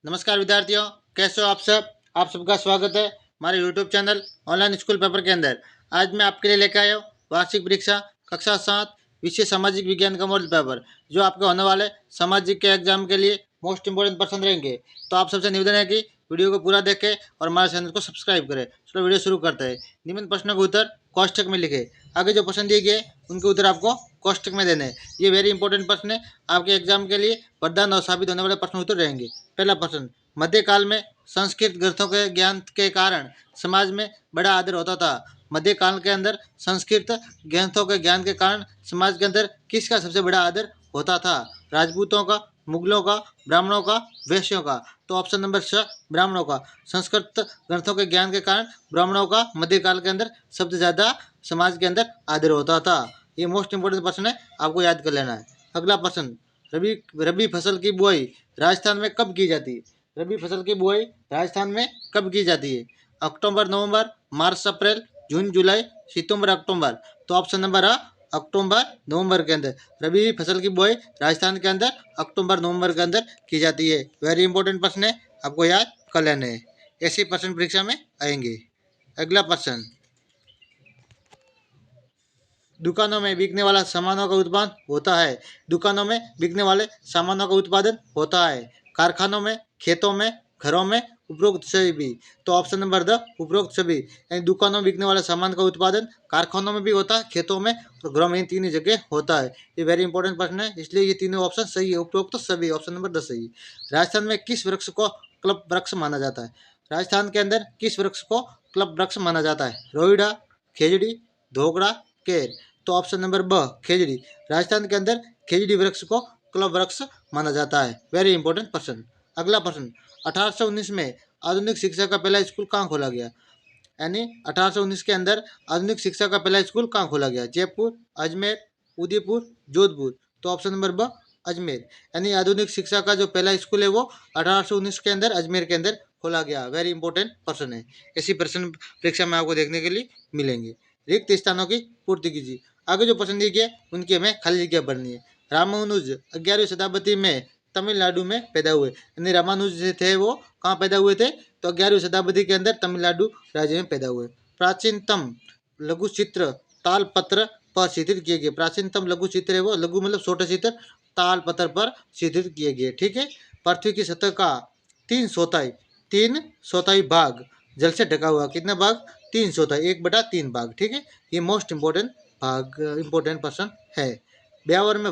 नमस्कार विद्यार्थियों, कैसे हो आप सब। आप सबका स्वागत है हमारे YouTube channel online school paper के अंदर। आज मैं आपके लिए लेकर आया हूँ वार्षिक परीक्षा कक्षा 7 विषय सामाजिक विज्ञान का मॉडल पेपर, जो आपके होने वाले सामाजिक के एग्जाम के लिए मोस्ट इंपोर्टेंट पर्सन रहेंगे। तो आप सबसे निवेदन है कि वीडियो को पूरा देखें और हमारे चैनल को सब्सक्राइब करें। चलो वीडियो शुरू करते हैं। निम्न प्रश्नों के उत्तर कोष्टक में लिखे। आगे जो प्रश्न दिए गए उनके उत्तर आपको कोष्टक में देने हैं। ये वेरी इंपॉर्टेंट प्रश्न है, आपके एग्जाम के लिए वरदान और साबित होने वाले प्रश्न उत्तर रहेंगे। पहला प्रश्न, मध्यकाल में संस्कृत ग्रंथों के ज्ञान के कारण समाज में बड़ा आदर होता था। मध्यकाल के अंदर संस्कृत ग्रंथों के ज्ञान के कारण समाज के अंदर किसका सबसे बड़ा आदर होता था? राजपूतों का, मुगलों का, ब्राह्मणों का, वैश्यों का। तो ऑप्शन नंबर 6 ब्राह्मणों का। संस्कृत ग्रंथों के ज्ञान के कारण ब्राह्मणों का मध्यकाल के अंदर सबसे ज्यादा समाज के अंदर आदर होता था। ये मोस्ट इंपोर्टेंट प्रश्न है, आपको याद कर लेना है। अगला प्रश्न, रबी रबी फसल की बुआई राजस्थान में कब की जाती है? रबी फसल की बुआई राजस्थान में कब की जाती है? अक्टूबर नवंबर, मार्च अप्रैल, जून जुलाई, सितंबर अक्टूबर। तो ऑप्शन नंबर आ अक्टूबर नवंबर के अंदर रबी फसल की बुआई राजस्थान के अंदर अक्टूबर नवंबर के अंदर की जाती है। वेरी इंपॉर्टेंट प्रश्न है, आपको याद कर लेने हैं। ऐसे प्रश्न परीक्षा में आएंगे। अगला प्रश्न, दुकानों में बिकने वाला सामानों का उत्पादन होता है। दुकानों में बिकने वाले सामानों का उत्पादन होता है। कारखानों में, खेतों में, घरों में, उपरोक्त सभी भी। तो ऑप्शन नंबर द उपरोक्त सभी, यानी दुकानों में बिकने वाले सामान का उत्पादन कारखानों में भी होता है, खेतों में और घरों में, इन तीन जगह होता है। ये वेरी इंपॉर्टेंट प्रश्न है, इसलिए ये तीनों ऑप्शन सही है। उपरोक्त सभी, ऑप्शन नंबर द सही। राजस्थान में किस वृक्ष को क्लब वृक्ष माना जाता है? राजस्थान के अंदर किस वृक्ष को क्लब वृक्ष माना जाता है? रोहिड़ा, खेजड़ी, धोकड़ा, केर। तो ऑप्शन नंबर ब खेजड़ी। राजस्थान के अंदर खेजड़ी वृक्ष को क्लब वृक्ष माना जाता है। वेरी इंपॉर्टेंट प्रश्न। अगला प्रश्न, 1819 में आधुनिक शिक्षा का पहला स्कूल कहाँ खोला गया? यानी 1819 के अंदर आधुनिक शिक्षा का पहला स्कूल कहाँ खोला गया? जयपुर, अजमेर, उदयपुर, जोधपुर। तो ऑप्शन नंबर ब अजमेर, यानी आधुनिक शिक्षा का जो पहला स्कूल है वो 1819 के अंदर अजमेर के अंदर खोला गया। वेरी इंपॉर्टेंट प्रश्न है, ऐसी प्रश्न परीक्षा में आपको देखने के लिए मिलेंगे। रिक्त स्थानों की पूर्ति कीजिए। आगे जो प्रश्न दिए गए उनकी हमें खाली जगह भरनी है। रामानुज 11वीं शताब्दी में तमिलनाडु में पैदा हुए, यानी रामानुज जो थे वो कहाँ पैदा हुए थे? तो 11वीं शताब्दी के अंदर तमिलनाडु राज्य में पैदा हुए। प्राचीनतम लघु चित्र तालपत्र पर चित्रित किए गए। प्राचीनतम लघु चित्र है वो, लघु मतलब छोटा चित्र, तालपत्र पर चित्रित किए गए। ठीक है। पृथ्वी की सतह का 3/4 भाग जल से ढका हुआ। कितना भाग? 3/4, 1/3 भाग। ठीक है। ये मोस्ट इंपोर्टेंट भाग, इंपोर्टेंट पर्सन है। ब्यावर में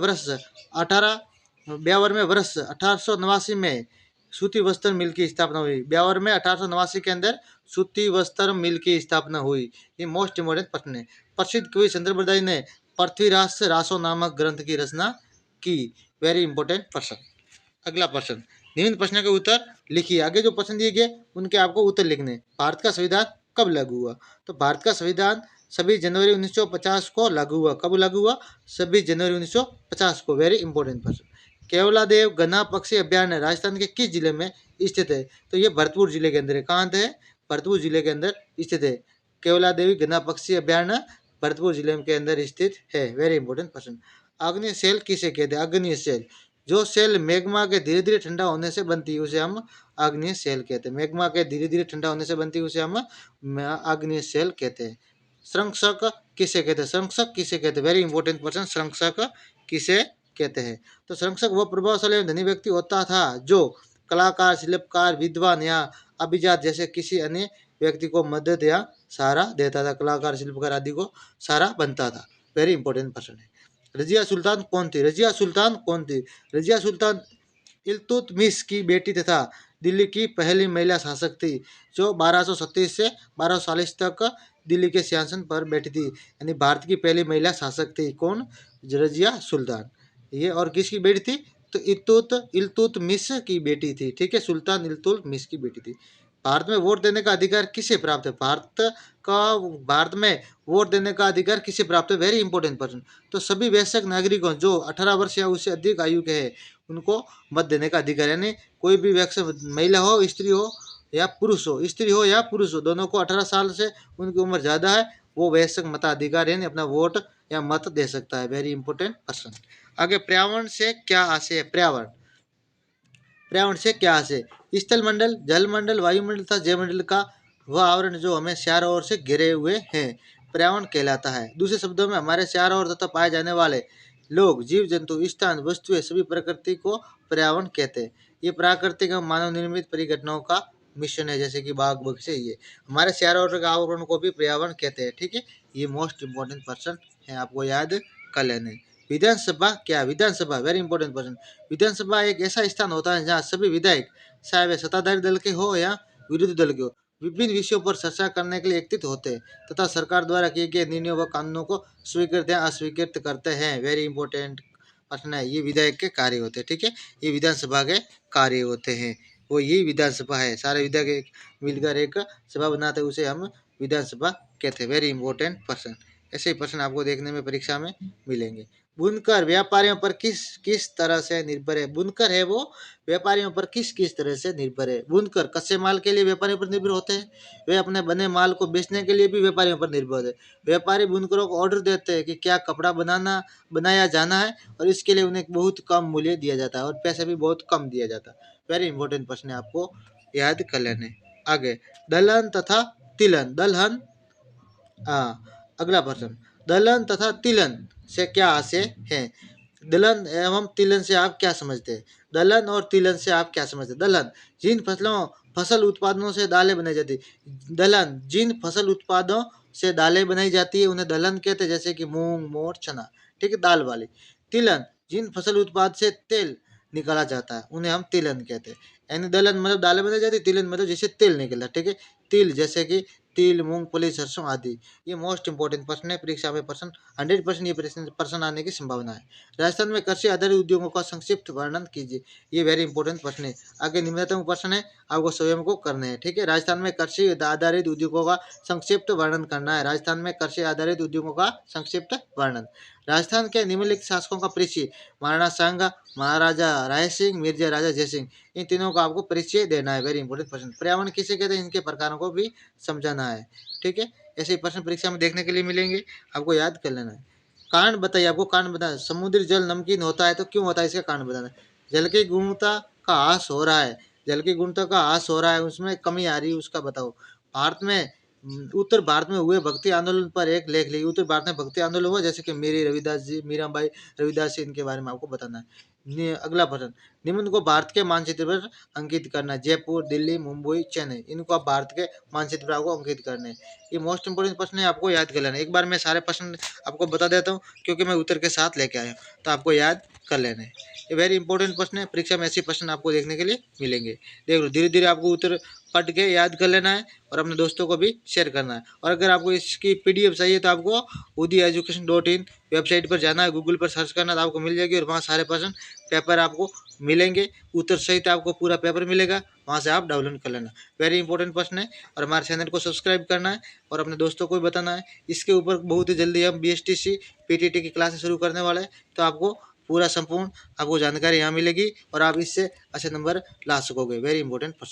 वर्ष 1889 में सूती वस्त्र मिल की स्थापना हुई। ब्यावर में 1889 के अंदर सूती वस्त्र मिल की स्थापना हुई। ये मोस्ट इंपोर्टेंट प्रश्न है। प्रसिद्ध कवि चंद्रबरदाई ने पृथ्वीराज रासो नामक ग्रंथ की रचना की। वेरी इंपॉर्टेंट प्रश्न। अगला प्रश्न, निम्न प्रश्न के उत्तर लिखिए। आगे जो प्रश्न दिए गए उनके आपको उत्तर लिखने। भारत का संविधान कब लागू हुआ? तो भारत का संविधान 26 जनवरी 1950 को लागू हुआ। कब लागू हुआ? 26 जनवरी 1950 को। वेरी इंपॉर्टेंट प्रश्न। केवलादेव घना पक्षी अभ्यारण्य राजस्थान के किस जिले में स्थित है? तो ये भरतपुर जिले के अंदर है। कहाँ है? भरतपुर जिले के अंदर स्थित है। केवलादेवी घना पक्षी अभ्यारण्य भरतपुर जिले के अंदर स्थित है। वेरी इंपॉर्टेंट प्रश्न। आग्नेय सेल किसे कहते हैं? आग्नेय सेल, जो सेल मैग्मा के धीरे धीरे ठंडा होने से बनती है उसे हम आग्नेय सेल कहते हैं। मैग्मा के धीरे धीरे ठंडा होने से बनती है उसे हम आग्नेय सेल कहते हैं। संरक्षक किसे कहते हैं? संरक्षक किसे कहते हैं? Very important question. संरक्षक किसे कहते हैं? तो संरक्षक वह प्रभावशाली एवं धनी व्यक्ति होता था जो कलाकार, शिल्पकार, विद्वान या अभिजात जैसे किसी अन्य व्यक्ति को मदद या सहारा देता था। कलाकार, शिल्पकार आदि को सहारा बनता था। वेरी इंपॉर्टेंट क्वेश्चन है। रजिया सुल्तान कौन थी? रजिया सुल्तान कौन थी? रजिया सुल्तान इल्तुतमिश की बेटी तथा दिल्ली की पहली महिला शासक थी, जो 1237 से 1240 तक दिल्ली के सिंहासन पर बैठी थी। यानी भारत की पहली महिला शासक थी। कौन? रजिया सुल्तान। ये और किसकी बेटी थी? तो इल्तुतमिश की बेटी थी। ठीक है, सुल्तान इल्तुतमिश की बेटी थी। भारत में वोट देने का अधिकार किसे प्राप्त है? भारत में वोट देने का अधिकार किसे प्राप्त है? वेरी इंपॉर्टेंट प्रश्न। तो सभी वयस्क नागरिकों जो 18 वर्ष या उससे अधिक आयु के हैं उनको मत देने का अधिकार, यानी कोई भी वयस्क महिला हो, स्त्री हो या पुरुष हो, स्त्री हो या पुरुष हो, दोनों को 18 साल से उनकी उम्र ज़्यादा है वो वयस्क मताधिकार यानी अपना वोट या मत दे सकता है। वेरी इंपॉर्टेंट प्रश्न। आगे, पर्यावरण से क्या आशय है? पर्यावरण, पर्यावरण से क्या आशय? स्थल मंडल, जल मंडल, वायुमंडल तथा जयमंडल का वह आवरण जो हमें चारों ओर से घिरे हुए हैं पर्यावरण कहलाता है। दूसरे शब्दों में हमारे चारों ओर तथा पाए जाने वाले लोग, जीव जंतु, स्थान, वस्तुएं सभी प्रकृति को पर्यावरण कहते हैं। ये प्राकृतिक एवं मानव निर्मित परिघटनाओं का मिश्रण है, जैसे कि बाघ बगीचे। ये हमारे चारों ओर का आवरण को भी पर्यावरण कहते हैं। ठीक है, ये मोस्ट इंपॉर्टेंट पर्सन है, आपको याद कर लेने। विधानसभा क्या? विधानसभा वेरी इंपॉर्टेंट पर्सन। विधानसभा एक ऐसा स्थान होता है जहाँ सभी विधायक, चाहे वे सत्ताधारी दल के हो या विरोधी दल के हो, विभिन्न विषयों पर चर्चा करने के लिए एकत्रित होते हैं तथा सरकार द्वारा किए गए निर्णयों व कानूनों को स्वीकृत या अस्वीकृत करते हैं। वेरी इंपॉर्टेंट प्रश्न है, ये विधायक के कार्य होते हैं। ठीक है, ये विधानसभा के कार्य होते हैं, वो यही विधानसभा है। सारे विधायक मिलकर एक सभा बनाते हैं, उसे हम विधानसभा कहते हैं। Very important person. ऐसे ही प्रश्न आपको देखने में परीक्षा में मिलेंगे। बुनकर व्यापारियों पर किस किस तरह से निर्भर है? बुनकर है वो व्यापारियों पर किस किस तरह से निर्भर है? बुनकर कच्चे माल के लिए व्यापारियों पर निर्भर होते हैं, वे अपने बने माल को बेचने के लिए भी व्यापारियों पर निर्भर है। व्यापारी बुनकरों को ऑर्डर देते हैं कि क्या कपड़ा बनाया जाना है, और इसके लिए उन्हें बहुत कम मूल्य दिया जाता है और पैसे भी बहुत कम दिया जाता है। वेरी इंपॉर्टेंट प्रश्न है, आपको याद कर लेने। आगे, दलहन तथा तिलहन। दलहन, अगला प्रश्न, दलहन तथा तिलहन से क्या आशय है? दलहन एवं तिलहन से आप क्या समझते हैं? दलहन और तिलहन से आप क्या समझते हैं? दलहन, जिन फसल उत्पादनों से दालें बनाई जाती है। दलहन, जिन फसल उत्पादों से दालें बनाई जाती है उन्हें दलहन कहते हैं, जैसे कि मूंग, मोठ, चना। ठीक है, दाल वाली। तिलहन, जिन फसल उत्पाद से तेल निकाला जाता है उन्हें हम तिलहन कहते हैं। यानी दलहन मतलब दालें बनाई जाती है, तिलहन मतलब जिससे तेल निकलता है। ठीक है, तिल जैसे कि तिल, मूंगफली, सरसों आदि। ये मोस्ट इंपॉर्टेंट प्रश्न है, परीक्षा में प्रश्न 100% ये प्रश्न आने की संभावना है। राजस्थान में कृषि आधारित उद्योगों का संक्षिप्त वर्णन कीजिए। ये वेरी इंपॉर्टेंट प्रश्न है। आगे निम्नतम प्रश्न है, आपको स्वयं को करने हैं। ठीक है, राजस्थान में कृषि आधारित उद्योगों का संक्षिप्त वर्णन करना है। राजस्थान में कृषि आधारित उद्योगों का संक्षिप्त वर्णन। राजस्थान के निम्नलिखित शासकों का परिचय। महाराणा सांगा, महाराजा राय सिंह, मिर्जा राजा जयसिंह, इन तीनों का आपको परिचय देना है। वेरी इंपॉर्टेंट प्रश्न। पर्यावरण किसे कहते हैं, इनके प्रकारों को भी समझाना है। ठीक है, ऐसे ही प्रश्न परीक्षा में देखने के लिए मिलेंगे, आपको याद कर लेना है। कारण बताइए, आपको कारण बताना। समुद्री जल नमकीन होता है तो क्यों होता है, इसका कारण बताना है। जल की गुणवत्ता का ह्रास हो रहा है, जल की गुणवत्ता का ह्रास हो रहा है, उसमें कमी आ रही है, उसका बताओ। भारत में उत्तर भारत में हुए भक्ति आंदोलन पर एक लेख लिखिए। उत्तर भारत में भक्ति आंदोलन हुआ, जैसे कि मेरी रविदास जी, मीराबाई रविदास जी, इनके बारे में आपको बताना है। अगला प्रश्न, निम्न को भारत के मानचित्र पर अंकित करना। जयपुर, दिल्ली, मुंबई, चेन्नई, इनको आप भारत के मानचित्र पर आपको अंकित करने हैं। ये मोस्ट इंपोर्टेंट प्रश्न है, आपको याद कर लेना। एक बार मैं सारे प्रश्न आपको बता देता हूँ, क्योंकि मैं उत्तर के साथ लेके आया हूँ, तो आपको याद कर लेना है। ये वेरी इंपॉर्टेंट प्रश्न है, परीक्षा में ऐसे प्रश्न आपको देखने के लिए मिलेंगे। देख लो, धीरे धीरे आपको उत्तर पढ़ के याद कर लेना है और अपने दोस्तों को भी शेयर करना है। और अगर आपको इसकी PDF चाहिए तो आपको udieducation.in वेबसाइट पर जाना है, गूगल पर सर्च करना तो आपको मिल जाएगी, और वहाँ सारे प्रश्न पेपर आपको मिलेंगे, उत्तर सहित आपको पूरा पेपर मिलेगा, वहाँ से आप डाउनलोड कर लेना। वेरी इंपॉर्टेंट प्रश्न है, और हमारे चैनल को सब्सक्राइब करना है और अपने दोस्तों को भी बताना है। इसके ऊपर बहुत ही जल्दी हम BSTC PTT की क्लासेस शुरू करने वाले हैं, तो आपको पूरा संपूर्ण आपको जानकारी यहाँ मिलेगी और आप इससे अच्छे नंबर ला सकोगे। वेरी इंपॉर्टेंट प्रश्न।